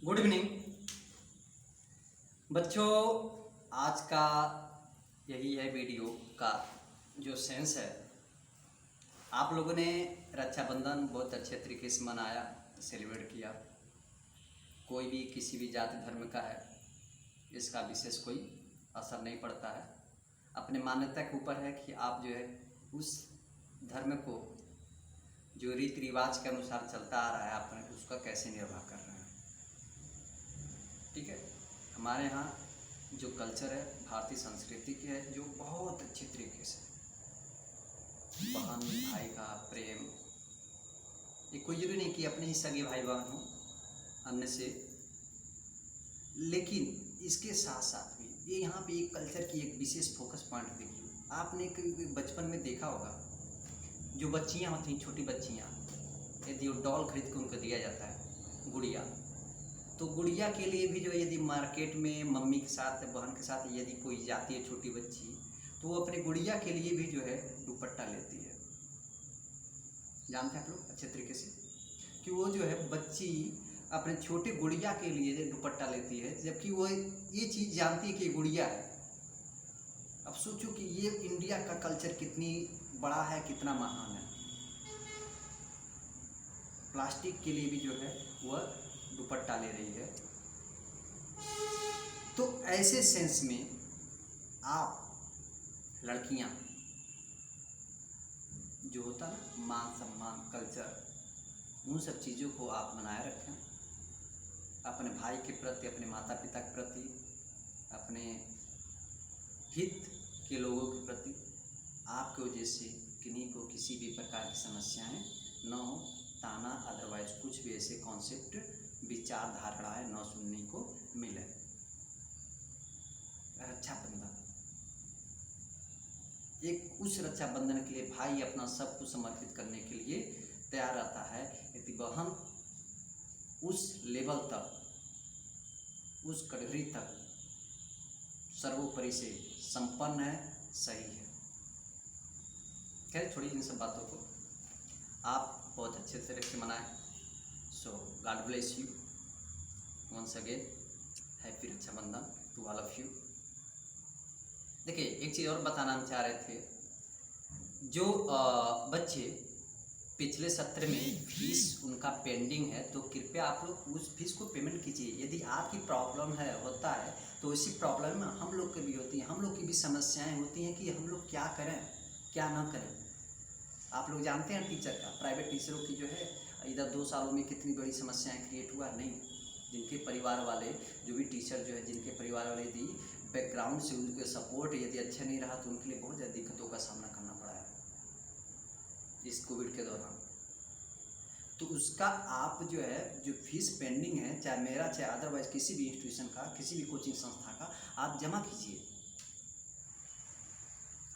Good evening बच्चों। आज का यही है वीडियो का जो सेंस है। आप लोगों ने रक्षाबंधन बहुत अच्छे तरीके से मनाया, सेलिब्रेट किया। कोई भी किसी भी जाति धर्म का है, इसका विशेष कोई असर नहीं पड़ता है। अपने मान्यता के ऊपर है कि आप जो है उस धर्म को जो रीति रिवाज के अनुसार चलता आ रहा है आप उसका कैसे निर्वाह कर रहे हैं। ठीक है, हमारे यहाँ जो कल्चर है भारतीय संस्कृति की है, जो बहुत अच्छे तरीके से बहन भाई का प्रेम, ये कोई जरूरी नहीं कि अपने ही सगे भाई बहन हो अन्य से, लेकिन इसके साथ साथ भी ये यहाँ पे एक कल्चर की एक विशेष फोकस पॉइंट देखिए। आपने बचपन में देखा होगा जो बच्चियाँ होती हैं, छोटी बच्चियाँ, यदि वो डॉल खरीद के उनको दिया जाता है गुड़िया, तो गुड़िया के लिए भी जो यदि मार्केट में मम्मी के साथ बहन के साथ यदि कोई जाती है छोटी बच्ची, तो वो अपने गुड़िया के लिए भी जो है दुपट्टा लेती है। जानते हैं आप लोग अच्छे तरीके से कि वो जो है बच्ची अपने छोटे गुड़िया के लिए दुपट्टा लेती है, जबकि वो ये चीज़ जानती है कि गुड़िया है। अब सोचो कि ये इंडिया का कल्चर कितनी बड़ा है, कितना महान है। प्लास्टिक के लिए भी जो है वह दुपट्टा ले रही है। तो ऐसे सेंस में आप लड़कियां जो होता है मान सम्मान कल्चर, उन सब चीज़ों को आप बनाए रखें। अपने भाई के प्रति, अपने माता पिता के प्रति, अपने हित के लोगों के प्रति आपकी वजह से किन्हीं को किसी भी प्रकार की समस्याएं न हो, ताना अदरवाइज कुछ भी ऐसे कॉन्सेप्ट विचारधाराएं न सुनने को मिले। रक्षाबंधन एक उस रक्षाबंधन के लिए भाई अपना सब कुछ समर्पित करने के लिए तैयार रहता है, यदि बहन उस लेवल तक, उस कटघरी तक सर्वोपरि से संपन्न है, सही है। खैर छोड़िए इन सब बातों को, आप बहुत अच्छे तरह से मनाएं। So God bless you once again, happy Rakshabandhan to all of you. देखिए एक चीज़ और बताना हम चाह रहे थे, जो बच्चे पिछले सत्र में फीस उनका पेंडिंग है, तो कृपया आप लोग उस फीस को पेमेंट कीजिए। यदि आपकी प्रॉब्लम है होता है तो इसी प्रॉब्लम में हम लोग की भी होती है, हम लोग की भी समस्याएं होती हैं कि हम लोग क्या करें क्या ना करें। आप लोग जानते हैं टीचर का, प्राइवेट टीचरों की जो है इधर 2 सालों में कितनी बड़ी समस्याएं क्रिएट हुआ नहीं। जिनके परिवार वाले, जो भी टीचर जो है जिनके परिवार वाले यदि बैकग्राउंड से उनके सपोर्ट यदि अच्छा नहीं रहा तो उनके लिए बहुत ज़्यादा दिक्कतों का सामना करना पड़ा है इस कोविड के दौरान। तो उसका आप जो है जो फीस पेंडिंग है, चाहे मेरा चाहे अदरवाइज किसी भी इंस्टीट्यूशन का, किसी भी कोचिंग संस्था का, आप जमा कीजिए।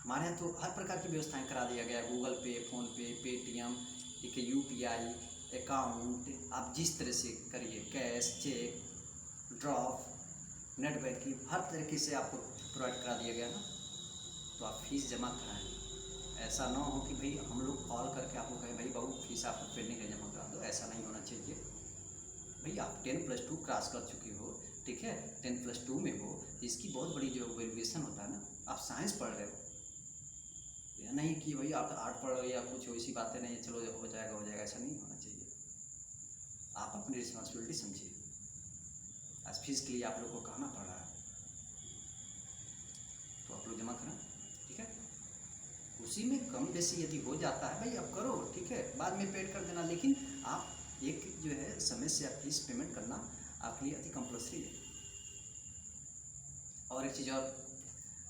हमारे यहाँ तो हर प्रकार की व्यवस्थाएं करा दिया गया है, गूगल पे, फ़ोन पे, पेटीएम, ठीक है, UPI अकाउंट, आप जिस तरह से करिए, cash, cheque, drop, net banking, हर तरीके से आपको प्रोवाइड करा दिया गया ना। तो आप फीस जमा कराएं। ऐसा ना हो कि भाई हम लोग कॉल करके आपको कहें भाई बाबू फीस आपको पेंडिंग है, जमा करा दो। ऐसा नहीं होना चाहिए। भाई आप 10+2 क्रॉस कर चुके हो, ठीक है, 10+2 में हो, तो इसकी बहुत बड़ी जो वैल्यूएशन होता है ना। आप साइंस पढ़ रहे हो, यह नहीं कि भाई आप आर्ट पढ़ रहे हो या कुछ वैसी बातें नहीं, चलो हो जाएगा, ऐसा नहीं होना चाहिए। आप अपनी रिस्पॉन्सिबिलिटी समझिए। आज फीस के लिए आप लोग को कहना पड़ रहा है, तो आप लोग जमा करें, ठीक है। उसी में कम बेसी यदि हो जाता है भाई आप करो, ठीक है, बाद में पेड कर देना, लेकिन आप एक जो है समय से आप फीस पेमेंट करना आपके लिए अति कंपल्सरी है। और एक चीज़ और,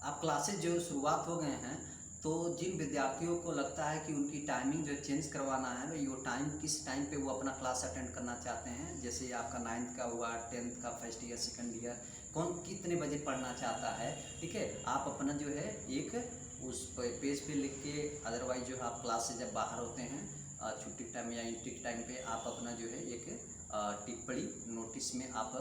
आप क्लासेज जो शुरुआत हो गए हैं, तो जिन विद्यार्थियों को लगता है कि उनकी टाइमिंग जो चेंज करवाना है भाई, वो टाइम किस टाइम पे वो अपना क्लास अटेंड करना चाहते हैं, जैसे आपका 9th का हुआ, 10th का फर्स्ट ईयर सेकंड ईयर, कौन कितने बजे पढ़ना चाहता है, ठीक है, आप अपना जो है एक उस पेज पे लिख के, अदरवाइज जो है आप क्लास से जब बाहर होते हैं छुट्टी टाइम या एंट्री टाइम पे, आप अपना जो है एक टिप्पणी नोटिस में आप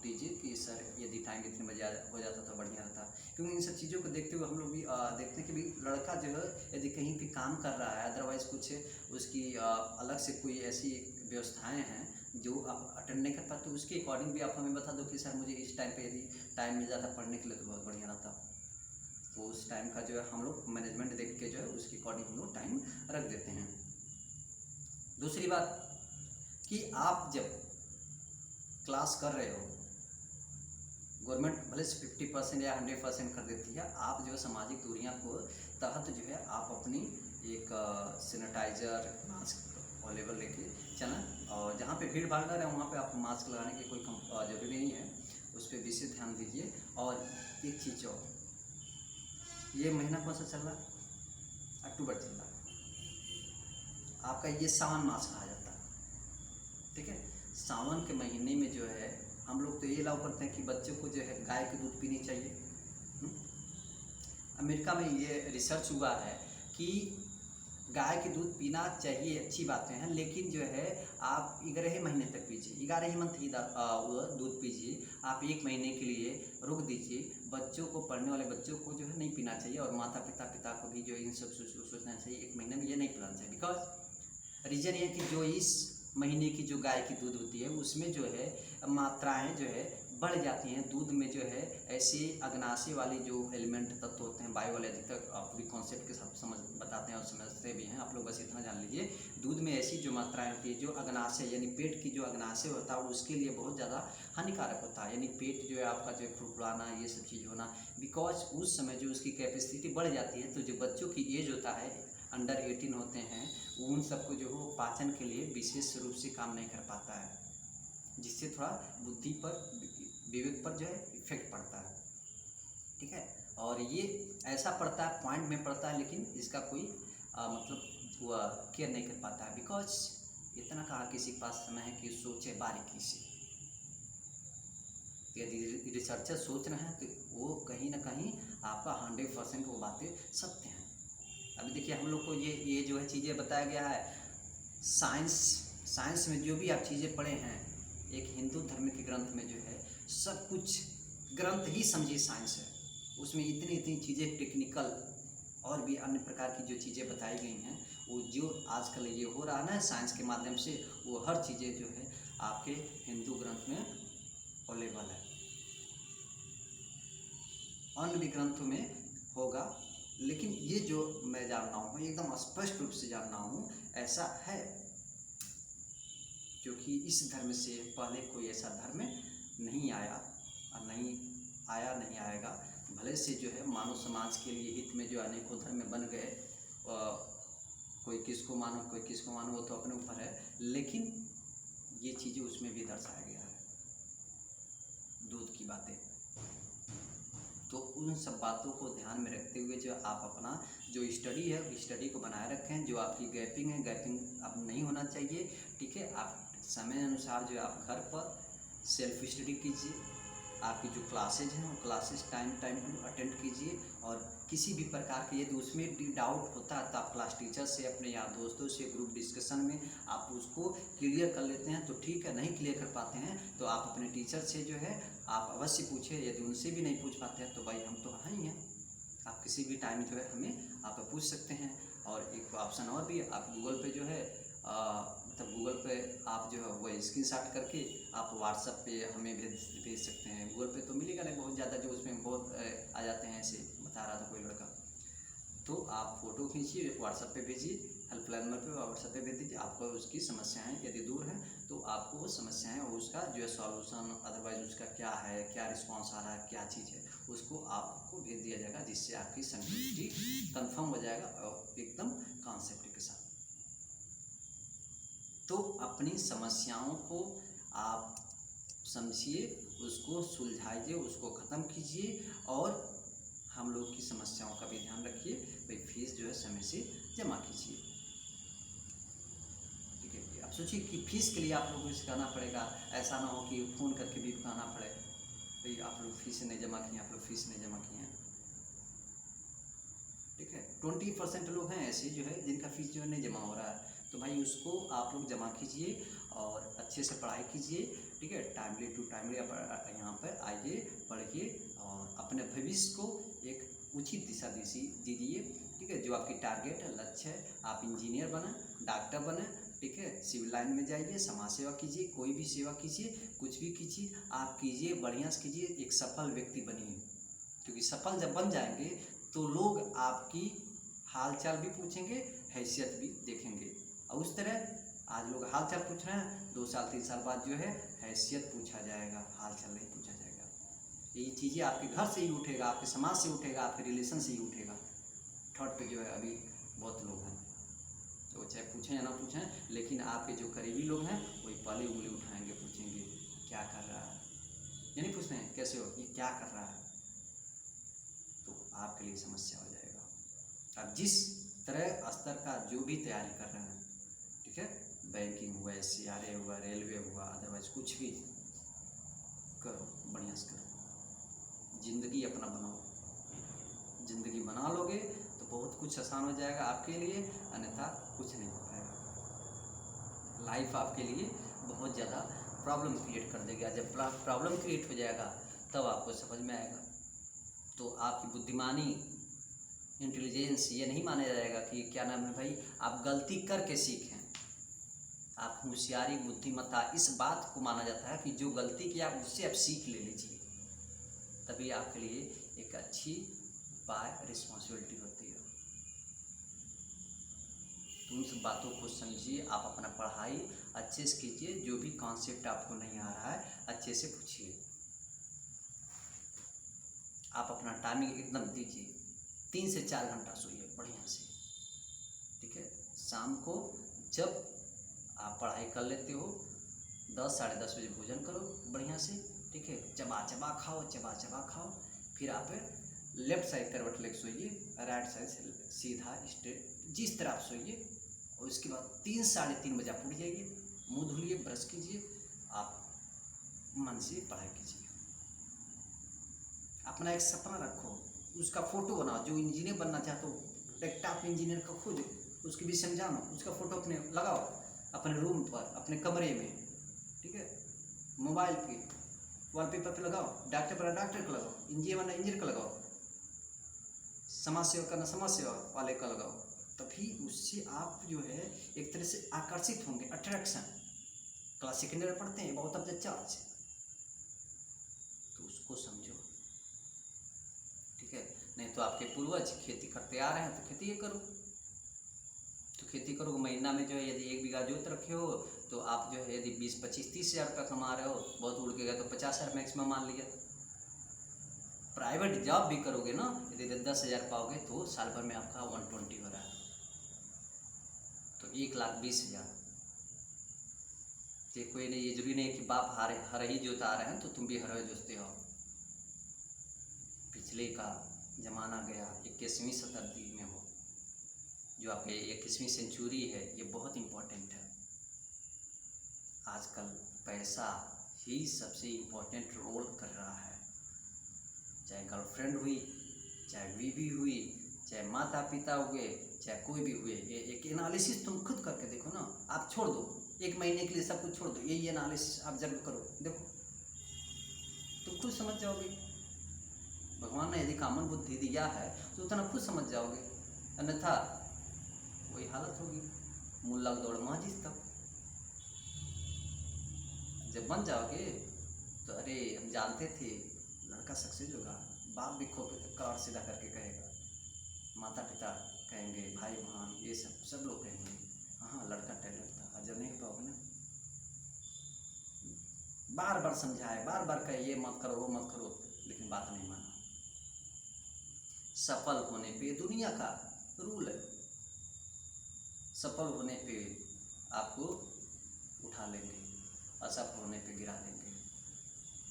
दीजिए कि सर यदि टाइम इतने बजे हो जाता तो बढ़िया रहता। क्योंकि इन सब चीज़ों को देखते हुए हम लोग भी देखते हैं कि भाई लड़का जो है यदि कहीं पे काम कर रहा है, अदरवाइज़ कुछ उसकी अलग से कोई ऐसी व्यवस्थाएं हैं जो आप अटेंड नहीं कर पाते तो उसके अकॉर्डिंग भी आप हमें बता दो कि सर मुझे इस टाइम पे यदि टाइम मिल जाता पढ़ने के लिए तो बहुत बढ़िया रहता। तो उस टाइम का जो है हम लोग मैनेजमेंट देख के जो है उसके अकॉर्डिंग हम लोग टाइम रख देते हैं। दूसरी बात कि आप जब क्लास कर रहे हो, गवर्नमेंट भले से 50% या 100% कर देती है, आप जो है सामाजिक दूरियां को तहत जो है आप अपनी एक सैनिटाइजर मास्क अवेलेबल लेके चलें, और जहाँ पे भीड़ भाड़ ना रहे वहाँ पे आप मास्क लगाने की कोई ज़रूरी नहीं है, उस पर विशेष ध्यान दीजिए। और एक चीज़ और, ये महीना कौन सा चल रहा है? अक्टूबर चल रहा है, आपका ये सावन मास कहा जाता है, ठीक है। सावन के महीने में जो है हम लोग तो ये अलाउ करते हैं कि बच्चों को जो है गाय के दूध पीनी चाहिए। अमेरिका में ये रिसर्च हुआ है कि गाय के दूध पीना चाहिए, अच्छी बातें हैं, लेकिन जो है आप 11 महीने तक पीजिए, 11 मंथ ही दूध पीजिए। आप 1 महीने के लिए रुक दीजिए। बच्चों को, पढ़ने वाले बच्चों को जो है नहीं पीना चाहिए, और माता पिता को भी जो इन सब सोचना चाहिए 1 महीने में ये नहीं पिलाना चाहिए। बिकॉज रीज़न ये कि जो इस महीने की जो गाय की दूध होती है उसमें जो है मात्राएँ जो है बढ़ जाती हैं। दूध में जो है ऐसे अग्नाशय वाले जो एलिमेंट तत्व होते हैं, बायो वाले, अधिकतर पूरी कॉन्सेप्ट के साथ समझ बताते हैं और समझते भी हैं, आप लोग बस इतना जान लीजिए। दूध में ऐसी जो मात्राएं होती है, जो अग्नाशय यानी पेट की जो अग्नाशय होता है उसके लिए बहुत ज़्यादा हानिकारक होता है, यानी पेट जो है आपका जो फुड़फुड़ाना ये सब चीज़ होना, बिकॉज उस समय जो उसकी कैपेसिटी बढ़ जाती है। तो जो बच्चों की एज होता है, अंडर 18 होते हैं, उन सबको जो हो पाचन के लिए विशेष रूप से काम नहीं कर पाता है, जिससे थोड़ा बुद्धि पर, विवेक पर जो है इफेक्ट पड़ता है, ठीक है। और ये ऐसा पड़ता है, पॉइंट में पड़ता है, लेकिन इसका कोई मतलब वो केयर नहीं कर पाता है, बिकॉज इतना कहा किसी के पास समय है कि सोचे बारीकी से। यदि रिसर्चर सोच रहे हैं तो वो कहीं ना कहीं आपका 100% वो बातें सत्य हैं। अभी देखिए हम लोग को ये जो है चीज़ें बताया गया है, साइंस में जो भी आप चीज़ें पढ़े हैं, एक हिंदू धर्म के ग्रंथ में जो है सब कुछ, ग्रंथ ही समझिए साइंस है, उसमें इतनी चीज़ें टेक्निकल और भी अन्य प्रकार की जो चीज़ें बताई गई हैं, वो जो आजकल ये हो रहा है ना साइंस के माध्यम से, वो हर चीज़ें जो है आपके हिंदू ग्रंथ में अवेलेबल है। अन्य भी ग्रंथों में होगा, लेकिन ये जो मैं जान रहा हूँ एकदम स्पष्ट रूप से जान रहा हूँ, ऐसा है, क्योंकि इस धर्म से पहले कोई ऐसा धर्म नहीं आया और नहीं आएगा। भले से जो है मानव समाज के लिए हित में जो अनेकों धर्म बन गए, कोई किसको मानो वो तो अपने ऊपर है, लेकिन ये चीज़ें उसमें भी दर्शाया गया है, दूध की बातें। तो उन सब बातों को ध्यान में रखते हुए जो आप अपना जो स्टडी है, स्टडी को बनाए रखें। जो आपकी गैपिंग है, गैपिंग अब नहीं होना चाहिए, ठीक है। आप समय अनुसार जो आप घर पर सेल्फ स्टडी कीजिए, आपकी जो क्लासेज हैं वो क्लासेस टाइम टू अटेंड कीजिए, और किसी भी प्रकार के यदि उसमें डाउट होता है तो आप क्लास टीचर से, अपने यार दोस्तों से ग्रुप डिस्कशन में आप उसको क्लियर कर लेते हैं तो ठीक है, नहीं क्लियर कर पाते हैं तो आप अपने टीचर से जो है आप अवश्य पूछें। यदि उनसे भी नहीं पूछ पाते हैं तो भाई हम तो हैं ही हैं, आप किसी भी टाइम जो है हमें आप पूछ सकते हैं। और एक ऑप्शन और भी, आप गूगल पे जो है मतलब गूगल पे आप जो है वो स्क्रीनशॉट करके आप व्हाट्सएप पे हमें भेज सकते हैं। गूगल पे तो मिलेगा नहीं बहुत ज़्यादा, जो उसमें बहुत आ जाते हैं, ऐसे बता रहा था कोई लड़का, तो आप फ़ोटो खींचिए, व्हाट्सएप पे भेजिए, हेल्पलाइन नंबर पे व्हाट्सएप पे भेज दीजिए। आपको उसकी समस्याएं यदि दूर हैं तो आपको वो समस्याएं और उसका जो है सॉल्यूशन, अदरवाइज उसका क्या है, क्या रिस्पॉन्स आ रहा है, क्या चीज़ है, उसको आपको भेज दिया जाएगा, जिससे आपकी संतुष्टि कन्फर्म हो जाएगा और एकदम कॉन्सेप्ट के साथ। तो अपनी समस्याओं को आप समझिए, उसको सुलझाइए, उसको ख़त्म कीजिए, और हम लोग की समस्याओं का भी ध्यान रखिए। भाई फीस जो है समय से जमा कीजिए, ठीक है। आप सोचिए कि फीस के लिए आप लोगों को सिखाना पड़ेगा, ऐसा ना हो कि फ़ोन करके भी बताना पड़े भाई आप लोग फीस नहीं जमा किए, आप लोग फीस नहीं जमा किए हैं, ठीक है। 20% लोग हैं ऐसे जो है जिनका फीस जो है नहीं जमा हो रहा है, तो भाई उसको आप लोग जमा कीजिए और अच्छे से पढ़ाई कीजिए, ठीक है। टाइमली टू टाइमली यहाँ पर आइए, पढ़िए और अपने भविष्य को एक उचित दिशा दीजिए, ठीक है। जो आपकी टारगेट है, लक्ष्य है, आप इंजीनियर बने, डॉक्टर बने, ठीक है। सिविल लाइन में जाइए, समाज सेवा कीजिए, कोई भी सेवा कीजिए, कुछ भी कीजिए, आप कीजिए, बढ़िया से कीजिए, एक सफल व्यक्ति बनिए। क्योंकि सफल जब बन जाएंगे तो लोग आपकी हाल चाल भी पूछेंगे, हैसियत भी देखेंगे। और उस तरह आज लोग हाल चाल पूछ रहे हैं, 2 साल 3 साल बाद जो है हैसियत पूछा जाएगा, हाल चाल नहीं पूछा जाएगा। यही चीज़ें आपके घर से ही उठेगा, आपके समाज से उठेगा, आपके रिलेशन से ही उठेगा। थर्ड पे जो है अभी बहुत लोग हैं तो चाहे पूछें या ना पूछें, लेकिन आपके जो करीबी लोग हैं वही पहले उंगली उठाएंगे, पूछेंगे क्या कर रहा है, ये नहीं पूछते हैं कैसे हो, ये क्या कर रहा है, तो आपके लिए समस्या हो जाएगा। अब जिस तरह स्तर का जो भी तैयारी कर रहे हैं, ठीक है, बैंकिंग हुआ, SCRA हुआ, रेलवे हुआ, अदरवाइज कुछ भी करो, बढ़िया से करो, ज़िंदगी अपना बनाओ। ज़िंदगी बना लोगे तो बहुत कुछ आसान हो जाएगा आपके लिए, अन्यथा कुछ नहीं हो पाएगा। लाइफ आपके लिए बहुत ज़्यादा प्रॉब्लम क्रिएट कर देगा। जब प्रॉब्लम क्रिएट हो जाएगा तब आपको समझ में आएगा। तो आपकी बुद्धिमानी, इंटेलिजेंस ये नहीं माना जाएगा कि क्या नाम है भाई आप गलती करके सीखें। आप होशियारी, बुद्धिमत्ता इस बात को माना जाता है कि जो गलती की आप उससे आप सीख ले लीजिए, तभी आपके लिए एक अच्छी बाय रिस्पॉन्सिबिलिटी होती है। तो उन सब बातों को समझिए, आप अपना पढ़ाई अच्छे से कीजिए, जो भी कॉन्सेप्ट आपको नहीं आ रहा है अच्छे से पूछिए। आप अपना टाइमिंग एकदम दीजिए, 3 से 4 घंटा सोइए बढ़िया से, ठीक है। शाम को जब आप पढ़ाई कर लेते हो 10 साढ़े 10 बजे भोजन करो बढ़िया से, ठीक है। चबा चबा खाओ, चबा चबा खाओ, फिर आप लेफ्ट साइड करवट लेके सोइए, राइट साइड से सीधा स्ट्रेट, जिस तरह आप सोइए। और उसके बाद 3 साढ़े 3 बजे आप उठ जाइए, मुँह धुलिए, ब्रश कीजिए, आप मन से पढ़ाई कीजिए। अपना एक सपना रखो, उसका फोटो बनाओ। जो इंजीनियर बनना चाहते हो एक टॉप इंजीनियर का खोजो, उसके विषय में जानो, उसका फोटो अपने लगाओ अपने रूम पर, अपने कमरे में, ठीक है। मोबाइल पे वॉलपेपर पे लगाओ, डॉक्टर बनना डॉक्टर का लगाओ, इंजीनियर बनना इंजीनियर का लगाओ, समाज सेवा करना समाज सेवा वाले का लगाओ। तभी उससे आप जो है एक तरह से आकर्षित होंगे, अट्रैक्शन। क्लास सेकेंड ईयर पढ़ते हैं बहुत अब चार्ज, तो उसको समझो, ठीक है। नहीं तो आपके पूर्वज खेती करते आ रहे हैं तो खेती करो, तो खेती करो। महीना में जो है यदि 1 बीघा जोत रखे हो तो आप जो है यदि 20, 25, 30 हज़ार रुपये कमा रहे हो, बहुत उड़ के गए तो 50 हज़ार मैक्सिमम मान लिया। प्राइवेट जॉब भी करोगे ना, यदि 10 हज़ार पाओगे तो साल भर में आपका 120 हो रहा है, तो 1,20,000। तो कोई नहीं, ये जरूरी नहीं कि बाप हर ही जोता रहे हैं तो तुम भी हर जोतते हो। पिछले का जमाना गया, 21वीं शताब्दी में हो, जो आपके 21वीं सेंचुरी है, ये बहुत इम्पोर्टेंट है। आजकल पैसा ही सबसे इम्पोर्टेंट रोल कर रहा है। चाहे गर्लफ्रेंड हुई, चाहे बीवी हुई, चाहे माता पिता हुए, चाहे कोई भी हुए, ये एक एनालिसिस तुम खुद करके देखो ना। आप छोड़ दो 1 महीने के लिए सब कुछ छोड़ दो, यही एनालिसिस आप जरूर करो, देखो तुम खुद समझ जाओगे। भगवान ने यदि कामन बुद्धि दिया है तो उतना खुद समझ जाओगे, अन्यथा वही हालत होगी, मुल्ला दौड़ माजिद तक। जब बन जाओगे तो अरे हम जानते थे लड़का सक्सेस होगा, बाप भी खो के कार सीधा करके कहेगा, माता पिता कहेंगे, भाई बहन ये सब लोग कहेंगे हाँ लड़का टैलेंट था। और जब नहीं पाओगे ना, बार बार समझाए, बार बार कहे ये मत करो वो मत करो, लेकिन बात नहीं माना। सफल होने पे दुनिया का रूल है, सफल होने पे आपको उठा लेंगे, असफल होने पे गिरा देंगे,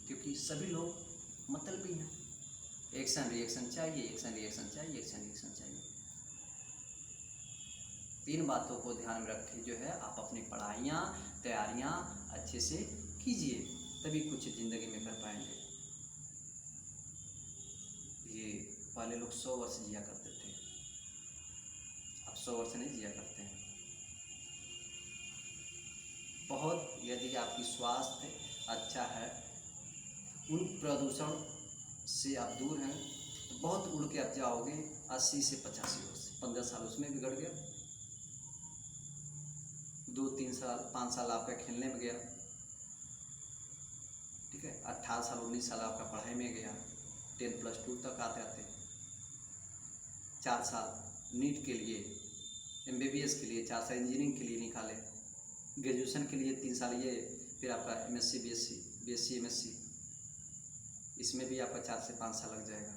क्योंकि सभी लोग मतलबी हैं। एक्शन रिएक्शन चाहिए, एक्शन रिएक्शन चाहिए, एक्शन रिएक्शन चाहिए। 3 बातों को ध्यान में रख के जो है आप अपनी पढ़ाइयाँ तैयारियाँ अच्छे से कीजिए, तभी कुछ ज़िंदगी में कर पाएंगे। ये पहले लोग 100 वर्ष जिया करते थे, अब 100 वर्ष नहीं जिया करते हैं। बहुत यदि आपकी स्वास्थ्य अच्छा है, उन प्रदूषण से आप दूर हैं, तो बहुत उड़ के आप जाओगे 80 से 85 वर्ष, 15 साल उसमें बिगड़ गया, 2-3 साल 5 साल आपका खेलने में गया, ठीक है, 18 साल 19 साल आपका पढ़ाई में गया, 10+2 तक आते आते 4 साल नीट के लिए, MBBS के लिए, 4 साल इंजीनियरिंग के लिए निकाले, ग्रेजुएशन के लिए 3 साल ये, फिर आपका MSc BSc MSc, इसमें भी आपका 4 से 5 साल लग जाएगा।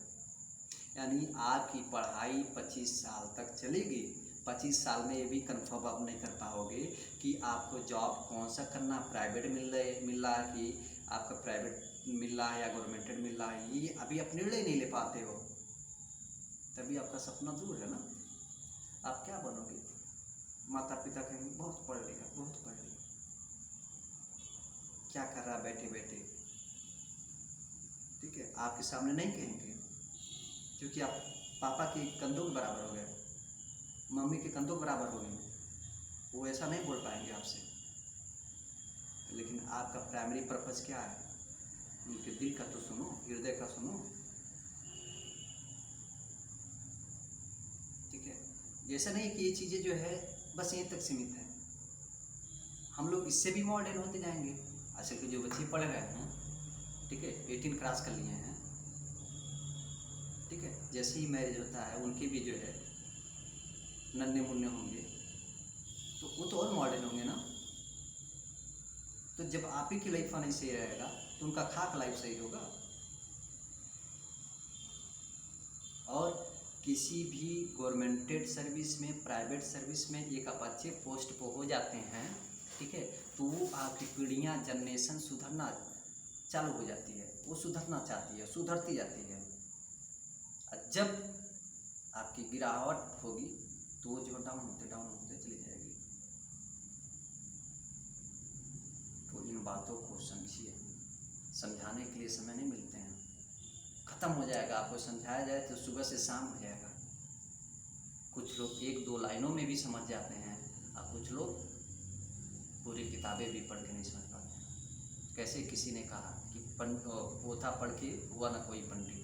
यानी आपकी पढ़ाई 25 साल तक चलेगी। 25 साल में ये भी कंफर्म आप नहीं कर पाओगे कि आपको जॉब कौन सा करना, प्राइवेट मिल रहा है कि आपका प्राइवेट मिल रहा है या गवर्नमेंटेड मिल रहा है, ये अभी आप निर्णय नहीं ले पाते हो, तभी आपका सपना दूर है ना। आप क्या बनोगे? माता पिता कहेंगे बहुत पढ़ लिया, बहुत पढ़ लिया, क्या कर रहा बैठे बैठे, ठीक है, आपके सामने नहीं कहेंगे क्योंकि आप पापा के कंधों के बराबर हो गए, मम्मी के कंधों के बराबर हो गए, वो ऐसा नहीं बोल पाएंगे आपसे। लेकिन आपका प्राइमरी पर्पस क्या है? उनके दिल का तो सुनो, हृदय का सुनो, ठीक है। जैसा नहीं कि ये चीज़ें जो है बस यहीं तक सीमित है, हम लोग इससे भी मॉडर्न होते जाएंगे। आजकल के जो बच्चे पढ़ रहे हैं, ठीक है, 18 क्रॉस कर लिए हैं, ठीक है, जैसे ही मैरिज होता है उनके भी जो है नन्हे मुन्ने होंगे, तो वो तो और मॉडर्न होंगे ना। तो जब आप ही की लाइफ नहीं सही रहेगा तो उनका खाक लाइफ सही होगा। और किसी भी गवर्नमेंटेड सर्विस में, प्राइवेट सर्विस में एक बच्चे पोस्ट पर हो जाते हैं, ठीक है, तो वो आपकी पीढ़ियाँ, जनरेशन सुधरना चालू हो जाती है, वो सुधरना चाहती है, सुधरती जाती है। जब आपकी गिरावट होगी तो वो जो डाउन होते चली जाएगी। तो इन बातों को समझिए, समझाने के लिए समय नहीं मिलते हैं, ख़त्म हो जाएगा। आपको समझाया जाए तो सुबह से शाम हो जाएगा। कुछ लोग 1-2 लाइनों में भी समझ जाते हैं और कुछ लोग पूरी किताबें भी पढ़ के नहीं समझ पाते हैं। कैसे किसी ने कहा कि पोथा पढ़ के हुआ ना कोई पंडित,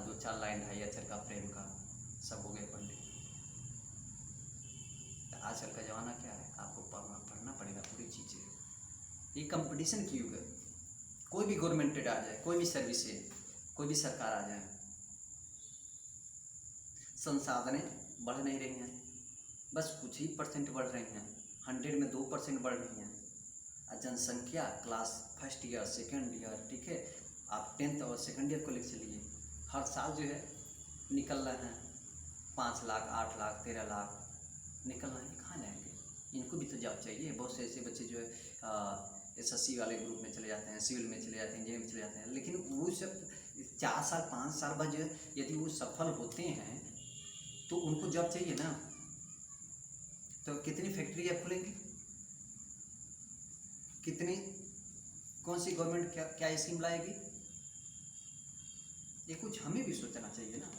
2-4 लाइन 2.5 अक्षर का प्रेम का सब हो गए पंडित। तो आजकल का ज़माना क्या है, आपको पढ़ना पड़ेगा पूरी चीज़ें। ये कंपटीशन की युग है, कोई भी गवर्नमेंटेड आ जाए, कोई भी सर्विस है, कोई भी सरकार आ जाए, संसाधनें बढ़ नहीं रही हैं, बस कुछ ही % बढ़ रही हैं, 100 में 2% बढ़ रही हैं। जनसंख्या class first year, second year, ठीक है, आप 10th और सेकेंड ईयर को ले चलिए, हर साल जो है निकल रहे हैं 5 लाख, 8 लाख, 13 लाख निकल रहे हैं। कहाँ जाएंगे? इनको भी तो जॉब चाहिए। बहुत से ऐसे बच्चे जो है SSC वाले ग्रुप में चले जाते हैं, सिविल में चले जाते हैं, इंजीनियरिंग में चले जाते हैं, लेकिन वो सब 4 साल 5 साल बाद यदि वो सफल होते हैं तो उनको जॉब चाहिए ना। तो कितनी फैक्ट्रियाँ खुलेंगी, कितनी, कौन सी गवर्नमेंट क्या स्कीम लाएगी, ये कुछ हमें भी सोचना चाहिए ना।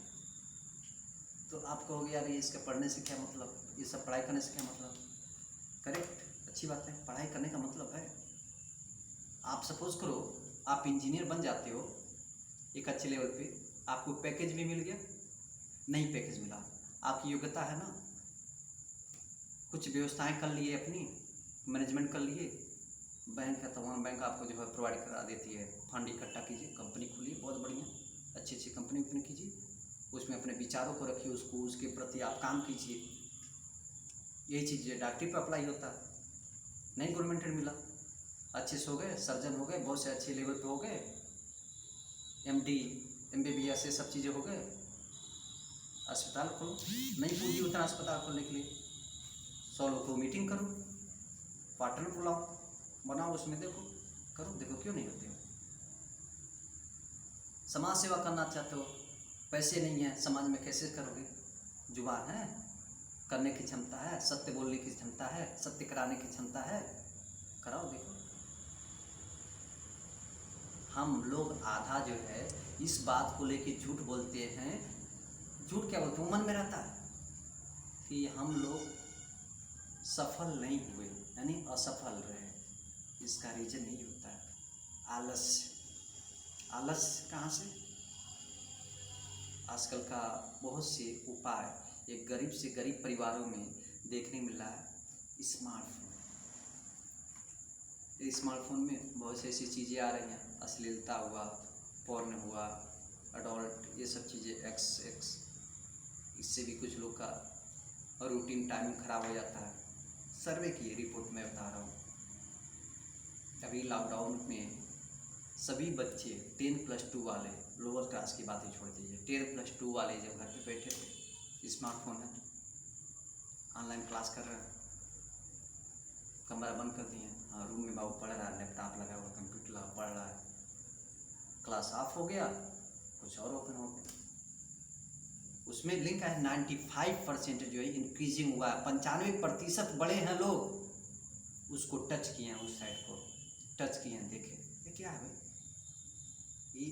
तो आप कहोगे यार ये इसका पढ़ने से क्या मतलब, ये सब पढ़ाई करने से क्या मतलब? करेक्ट, अच्छी बात है, पढ़ाई करने का मतलब है, आप सपोज करो आप इंजीनियर बन जाते हो एक अच्छे लेवल पे, आपको पैकेज भी मिल गया, नहीं पैकेज मिला, आपकी योग्यता है ना, कुछ व्यवस्थाएं कर लिए, अपनी मैनेजमेंट कर लिए, बैंक का तमाम बैंक आपको जो है प्रोवाइड करा देती है, फंड इकट्ठा कीजिए, कंपनी खोलिए, बहुत बढ़िया, अच्छी कंपनी ओपन कीजिए, उसमें अपने विचारों को रखिए, उसके प्रति आप काम कीजिए। यही चीज़ डॉक्टरी पर अप्लाई होता है। नहीं गवर्नमेंटेड मिला, अच्छे से हो गए, सर्जन हो गए, बहुत से अच्छे लेवल पे हो गए, MD MBBS ये सब चीज़ें हो गए, अस्पताल खोलो, नहीं पूंजी उतना अस्पताल खोलने के लिए, 100 लोग को मीटिंग करो, पार्टनर बुलाओ, बनाओ, उसमें देखो क्यों नहीं होते हो? समाज सेवा करना चाहते हो, पैसे नहीं है, समाज में कैसे करोगे? जुबान है, करने की क्षमता है, सत्य बोलने की क्षमता है, सत्य कराने की क्षमता है, कराओ, देखो। हम लोग आधा जो है इस बात को लेके झूठ बोलते हैं, झूठ क्या बोलते हैं, मन में रहता है कि हम लोग सफल नहीं हुए, यानी असफल रहे। इसका रीजन नहीं होता है आलस्य। आलस्य कहाँ से? आजकल का बहुत से उपाय एक गरीब से गरीब परिवारों में देखने मिल रहा है स्मार्टफोन में बहुत सी ऐसी चीज़ें आ रही हैं, अश्लीलता हुआ, पोर्न हुआ, अडल्ट, ये सब चीज़ें एक्स, इससे भी कुछ लोग का रूटीन टाइमिंग ख़राब हो जाता है। सर्वे की रिपोर्ट में बता रहा हूँ, अभी लॉकडाउन में सभी बच्चे 10+2 वाले, लोअर क्लास की बातें छोड़ दीजिए, 10+2 वाले जब घर पे बैठे थे, स्मार्टफोन है, ऑनलाइन क्लास कर रहे हैं, कमरा बंद कर दिए, हाँ रूम में बाबू पढ़ रहा है, लैपटॉप लगा हुआ, कंप्यूटर लगा, पढ़ रहा है, क्लास ऑफ हो गया, कुछ और ओपन हो गया, उसमें लिंक है 95% जो है इंक्रीजिंग हुआ है, 95% बड़े हैं लोग, उसको टच किए हैं, उस साइड को टच किए हैं, देखे ये क्या है भाई, ये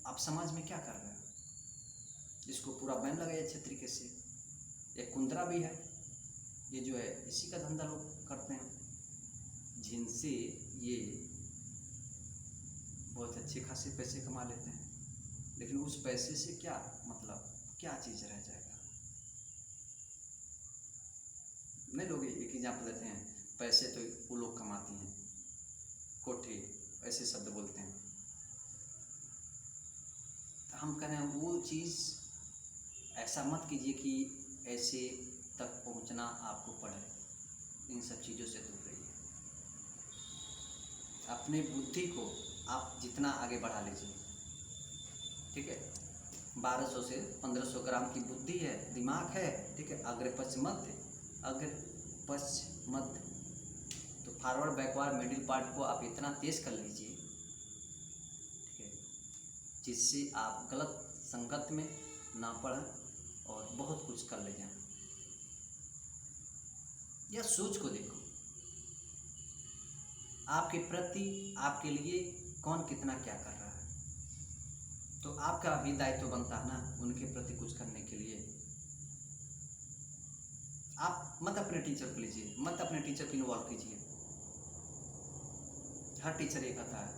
आप समाज में क्या कर रहे हो, इसको पूरा बैन लगाइए अच्छे तरीके से। एक कुंदरा भी है, ये जो है इसी का धंधा लोग करते हैं, जिनसे ये बहुत अच्छे खासे पैसे कमा लेते हैं, लेकिन उस पैसे से क्या मतलब, क्या चीज़ रह जाएगा। नहीं लोग एक एग्जाम्पल देते हैं, पैसे तो वो लोग कमाती हैं, कोठे, ऐसे शब्द बोलते हैं, तो हम कह रहे हैं वो चीज़ ऐसा मत कीजिए कि ऐसे तक पहुंचना आपको पड़े, इन सब चीज़ों से दूर रहिए। अपने बुद्धि को आप जितना आगे बढ़ा लीजिए, ठीक है, 1200 से 1500 ग्राम की बुद्धि है, दिमाग है, ठीक है, अग्र पश्च मध्य, तो फॉरवर्ड बैकवर्ड मिडिल पार्ट को आप इतना तेज कर लीजिए, ठीक है, जिससे आप गलत संगत में ना पड़ें और बहुत कुछ कर ले जाएं। या सोच को देखो, आपके प्रति, आपके लिए कौन कितना क्या कर रहा है, तो आपका भी दायित्व बनता है ना उनके प्रति कुछ करने के लिए। आप मत अपने टीचर को लीजिए, मत अपने टीचर को इन्वॉल्व कीजिए, हर टीचर ये कहता है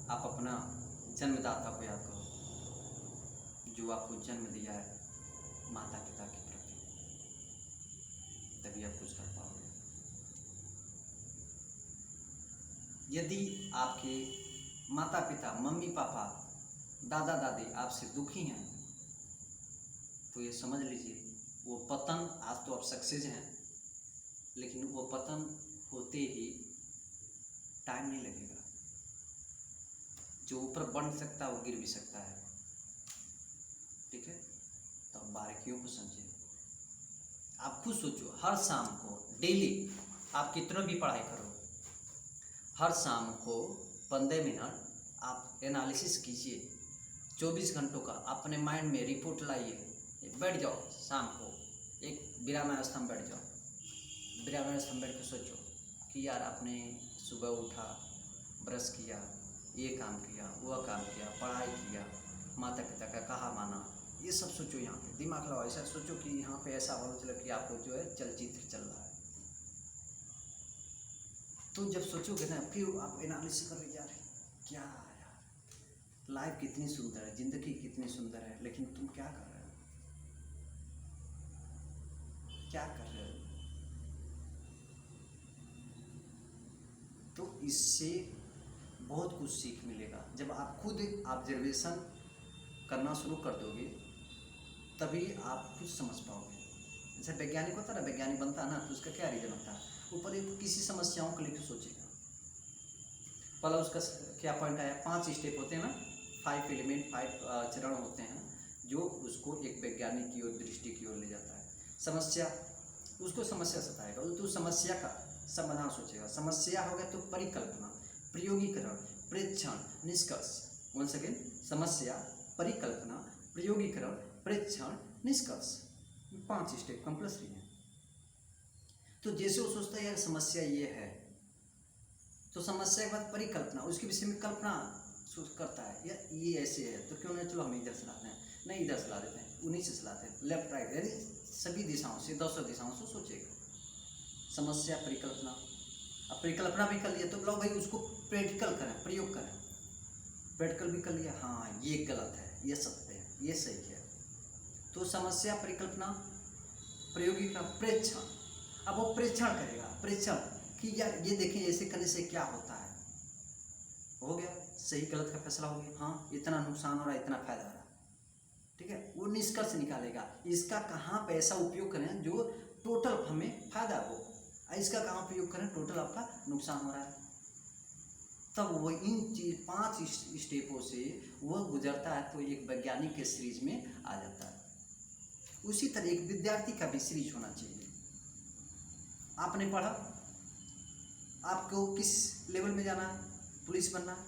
आप अपना जन्मदाता को याद करो, जो आपको जन्म दिया है, माता पिता के प्रति, तभी आप कुछ कर पाओगे। यदि आपके माता पिता, मम्मी पापा, दादा दादी आपसे दुखी हैं, तो ये समझ लीजिए वो पतन, आज तो आप सक्सेस हैं, लेकिन वो पतन होते ही टाइम नहीं लगेगा, जो ऊपर बढ़ सकता है वो गिर भी सकता है, ठीक है, तो आप बारीकियों को समझिए। आप खुद सोचो, हर शाम को डेली आप कितना भी पढ़ाई करो, हर शाम को 15 मिनट आप एनालिसिस कीजिए, 24 घंटों का अपने माइंड में रिपोर्ट लाइए, बैठ जाओ शाम को, एक विराम अवस्था में बैठ जाओ, विराम अवस्था में बैठ कर सोचो कि यार आपने सुबह उठा, ब्रश किया, ये काम किया, वह काम किया, पढ़ाई किया, माता पिता का कहा माना, ये सब सोचो, यहाँ पे दिमाग लगाओ, ऐसा सोचो कि यहाँ पे ऐसा होना चाहिए कि आपको जो है चलचित्र चल रहा है, तो जब सोचोगे ना फिर आप एनालिसिस कर रहे यार क्या यार, लाइफ कितनी सुंदर है, जिंदगी कितनी सुंदर है, लेकिन तुम क्या कर रहे हो, क्या कर रहे हो। तो इससे बहुत कुछ सीख मिलेगा, जब आप खुद ऑब्जर्वेशन करना शुरू कर दोगे तभी आप खुद समझ पाओगे। जैसे वैज्ञानिक होता है ना, वैज्ञानिक बनता है ना, तो उसका क्या रीजन होता है, ऊपर एक किसी समस्याओं को लेकर सोचेगा, पहला उसका क्या पॉइंट आया, 5 स्टेप होते हैं ना, 5 एलिमेंट, 5 चरण होते हैं, जो उसको एक वैज्ञानिक की ओर, दृष्टि की ओर ले जाता है। समस्या, उसको समस्या सताएगा तो समस्या का समाधान सोचेगा, समस्या होगा तो परिकल्पना, प्रयोगीकरण, प्रेक्षण, निष्कर्ष। वन सेकेंड, समस्या, परिकल्पना, प्रयोगीकरण, प्रेक्षण, निष्कर्ष, 5 स्टेप कंपल्सरी है। तो जैसे वो सोचता है यार समस्या ये है, तो समस्या के बाद परिकल्पना, उसके विषय में कल्पना करता है, यार ये ऐसे है तो क्यों नहीं, चलो हम इधर चलाते हैं, नहीं इधर चला देते हैं, उन्हीं से चलाते हैं, लेफ्ट राइट, यानी सभी दिशाओं से, 200 दिशाओं से सोचेगा। समस्या, परिकल्पना, अब परिकल्पना भी कर लिया तो लो भाई उसको प्रैक्टिकल करें, प्रयोग करें, प्रैक्टिकल भी कर लिया, हाँ ये गलत है, ये सत्य है, ये सही है, तो समस्या, परिकल्पना, प्रयोगीकरण, प्रेक्षण, अब वो प्रेक्षण करेगा, प्रेक्षण कि यार ये देखें ऐसे करने से क्या होता है, हो गया सही गलत का फैसला हो गया, हाँ इतना नुकसान हो रहा है इतना फायदा हो रहा है, ठीक है। वो निष्कर्ष निकालेगा इसका कहाँ पैसा उपयोग करें जो टोटल हमें फायदा हो, इसका कहाँ उपयोग करें टोटल आपका नुकसान हो रहा है। तब वो इन 5 स्टेपों से वह गुजरता है तो एक वैज्ञानिक के सीरीज में आ जाता है। उसी तरह एक विद्यार्थी का भी सीरीज होना चाहिए। आपने पढ़ा, आपको किस लेवल में जाना है, पुलिस बनना है,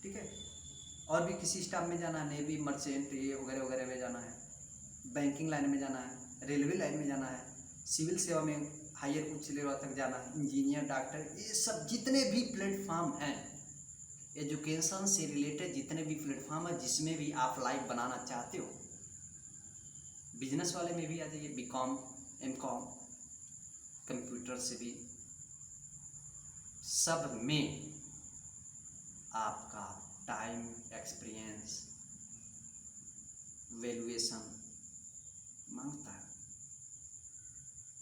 ठीक है, और भी किसी स्टाफ में जाना है, नेवी, मर्चेंट, ये वगैरह वगैरह में जाना है, बैंकिंग लाइन में जाना है, रेलवे लाइन में जाना है, सिविल सेवा में हायर उच्च लेवल तक जाना है, इंजीनियर, डॉक्टर, ये सब जितने भी प्लेटफॉर्म हैं एजुकेशन से रिलेटेड, जितने भी प्लेटफॉर्म है जिसमें भी आप लाइफ बनाना चाहते हो, बिजनेस वाले में भी आ जाइए, बीकॉम, एमकॉम, कंप्यूटर से भी, सब में आपका टाइम, एक्सपीरियंस, वैल्यूएशन मांगता है।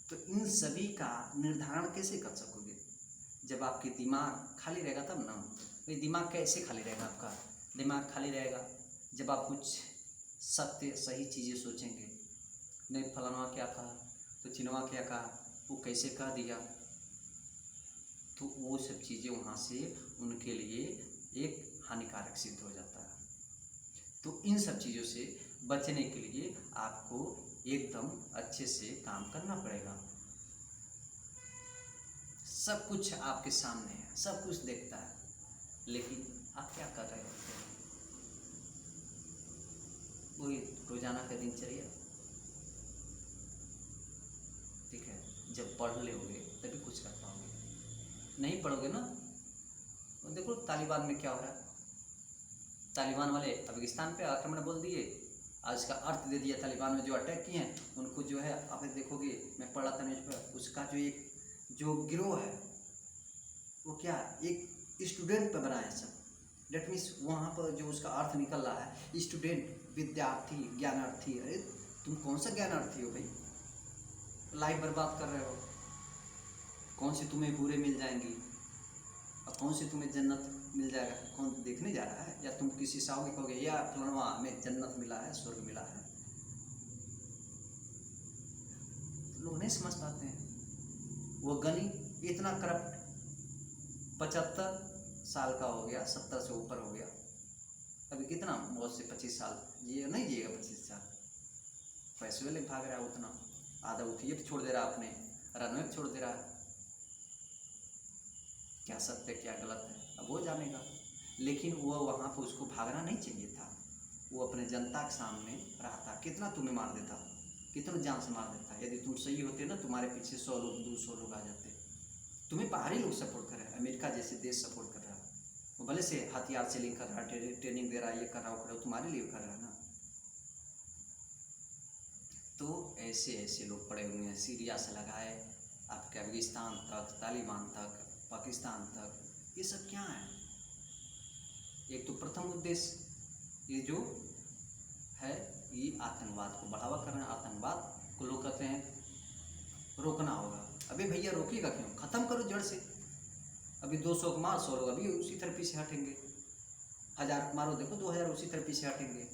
तो इन सभी का निर्धारण कैसे कर सकोगे जब आपकी दिमाग खाली रहेगा तब ना। ये दिमाग कैसे खाली रहेगा, आपका दिमाग खाली रहेगा जब आप कुछ सत्य सही चीज़ें सोचेंगे, नहीं फलाना क्या कहा तो चिनवा क्या कहा, वो कैसे कह दिया, तो वो सब चीज़ें वहाँ से उनके लिए एक हानिकारक सिद्ध हो जाता है। तो इन सब चीज़ों से बचने के लिए आपको एकदम अच्छे से काम करना पड़ेगा। सब कुछ आपके सामने है, सब कुछ देखता है, लेकिन आप क्या कर रहे होते हैं, वही रोजाना का दिनचर्या, ठीक है। जब पढ़ लोगे तभी कुछ कर पाओगे, नहीं पढ़ोगे ना। तो देखो तालिबान में क्या हो रहा है, तालिबान वाले अफगानिस्तान पे आक्रमण बोल दिए, आज का अर्थ दे दिया, तालिबान में जो अटैक किए हैं उनको जो है आप देखोगे, मैं पढ़ा था न्यूज़ पर, उसका जो गिरोह है वो क्या एक स्टूडेंट पे बना है सब। डेट मीन्स वहाँ पर जो उसका अर्थ निकल रहा है स्टूडेंट, विद्यार्थी, ज्ञानार्थी। अरे तुम कौन सा ज्ञानार्थी हो भाई, लाइफ बर्बाद कर रहे हो, कौन सी तुम्हें बुरे मिल जाएंगी और कौन सी तुम्हें जन्नत मिल जाएगा, कौन देखने जा रहा है। या तुम किसी साहब को कहोगे या फलनवा हमें जन्नत मिला है, स्वर्ग मिला है, लोग नहीं समझ पाते हैं। वो गनी इतना करप्ट, 75 साल का हो गया, 70 से ऊपर हो गया, अभी कितना बहुत से 25 साल ये नहीं जिएगा, 25 साल पैसे वाले भाग रहा है उतना, आधा उठिए छोड़ दे रहा है, अपने रनवे छोड़ दे रहा है। क्या सत्य क्या गलत है अब वो जानेगा, लेकिन वो वहाँ पर उसको भागना नहीं चाहिए था, वो अपने जनता के सामने रहा था। कितना तुम्हें मार देता, कितना जान से मार देता। यदि तुम सही होते ना, तुम्हारे पीछे 100 लोग 200 लोग आ जाते। तुम्हें बाहरी लोग सपोर्ट कर रहे हैं, अमेरिका जैसे देश सपोर्ट कर रहा है, वो भले से हथियार सेलिंग कर रहा है, ट्रेनिंग दे रहा है, ये कर रहा है, वो कर रहा है, तुम्हारे लिए कर रहा है ना। तो ऐसे ऐसे लोग पड़े हुए हैं, सीरिया से लगाए आपके अफगानिस्तान तक, तालिबान तक, पाकिस्तान तक, ये सब क्या है। एक तो प्रथम उद्देश्य ये जो है ये आतंकवाद को बढ़ावा करना, आतंकवाद को लोग कहते हैं रोकना होगा। अबे भैया रोकिएगा क्यों, खत्म करो जड़ से। अभी 200 को मार 100 लोग अभी उसी तरह पीछे हटेंगे, 1000 को मारो देखो 2000 उसी तरह पीछे हटेंगे।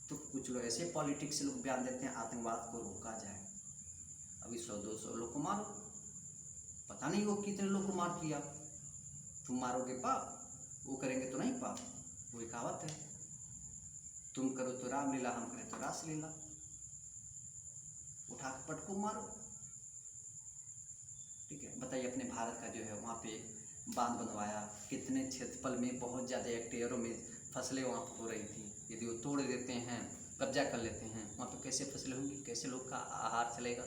तो कुछ लोग ऐसे पॉलिटिक्स लोग बयान देते हैं आतंकवाद को रोका जाए, अभी 100-200 लोग को मारो, पता नहीं वो कितने लोग को मार दिया। तुम मारोगे पाप, वो करेंगे तो नहीं पाप, वो एक कहावत है, तुम करो तो रामलीला, हम करें तो रासलीला, उठा के पटको मारो। ठीक है, बताइए अपने भारत का जो है वहाँ पे बांध बनवाया, कितने क्षेत्रफल में बहुत ज़्यादा हेक्टेयरों में फसलें वहाँ पर हो रही थी, यदि वो तोड़ देते हैं, कब्जा कर लेते हैं, वहाँ पे कैसे फसलें होंगी, कैसे लोग का आहार चलेगा।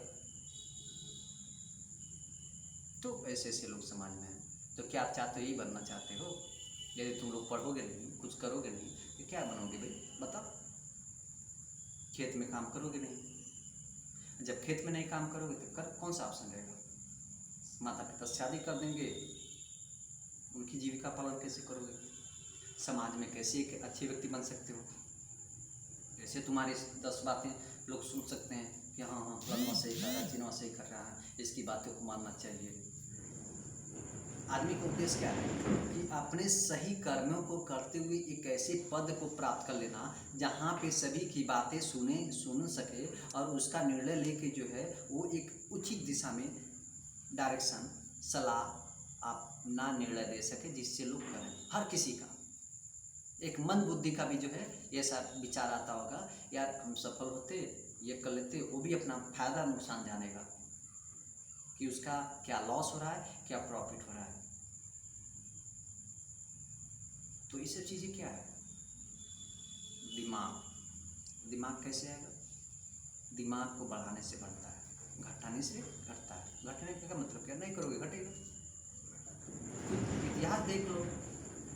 तो ऐसे ऐसे लोग समाज में हैं। तो क्या आप चाहते हो, यही बनना चाहते हो। यदि तुम लोग पढ़ोगे नहीं, कुछ करोगे नहीं, तो क्या बनोगे भाई बताओ। खेत में काम करोगे नहीं, जब खेत में नहीं काम करोगे तो कर कौन सा ऑप्शन रहेगा। माता पिता शादी कर देंगे, उनकी जीविका पालन कैसे करोगे, समाज में कैसे एक अच्छे व्यक्ति बन सकते हो। ऐसे तुम्हारी 10 बातें लोग सुन सकते हैं कि हाँ हाँ फलाना सही कर रहा है, चिन्हवा सही कर रहा है, इसकी बातों को मानना चाहिए। आदमी का उद्देश्य क्या है कि अपने सही कर्मों को करते हुए एक ऐसे पद को प्राप्त कर लेना जहाँ पे सभी की बातें सुन सके और उसका निर्णय लेके जो है वो एक उचित दिशा में डायरेक्शन सलाह अपना निर्णय दे सके, जिससे लोग करें। हर किसी का एक मंद बुद्धि का भी जो है ऐसा विचार आता होगा, यार हम सफल होते, ये कर लेते, वो भी अपना फायदा नुकसान जानेगा कि उसका क्या लॉस हो रहा है, क्या प्रॉफिट हो रहा है। तो ये सब चीज़ें क्या है? दिमाग कैसे आएगा? दिमाग को बढ़ाने से बढ़ता है, घटाने से घटता है। घटने का मतलब क्या? नहीं करोगे घटेगा। इतिहास देख लो,